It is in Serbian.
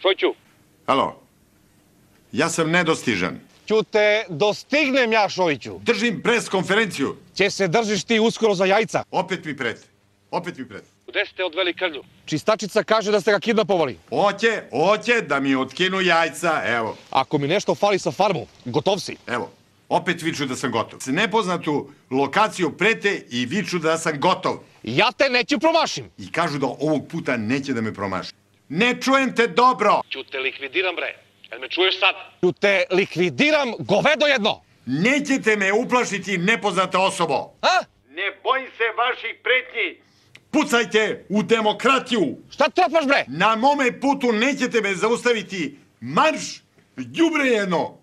Šojću. Alo, ja sam nedostižan. Ćute, dostignem ja, Šojiću. Držim pres konferenciju. Će se držiš ti uskoro za jajca. Opet mi prete. Gde ste odveli Krlju? Čistačica kaže da ste ga kidnapovali. Hoće da mi otkinu jajca, evo. Ako mi nešto fali sa farmu, gotov si. Evo, opet viču da sam gotov. S nepoznatu lokaciju prete i viču da sam gotov. Ja te neću promašim. I kažu da ovog puta neće da me promaši. Ne čujem te dobro. Ćute, likvidiram, bre. Jel me čuješ sad? Ćute, likvidiram, govedo jedno. Nećete me uplašiti, nepoznata osobo. A? Ne bojim se vaših pretnji. Pucajte u demokratiju. Šta trepaš, bre? Na mome putu nećete me zaustaviti. Marš! Đubre jedno!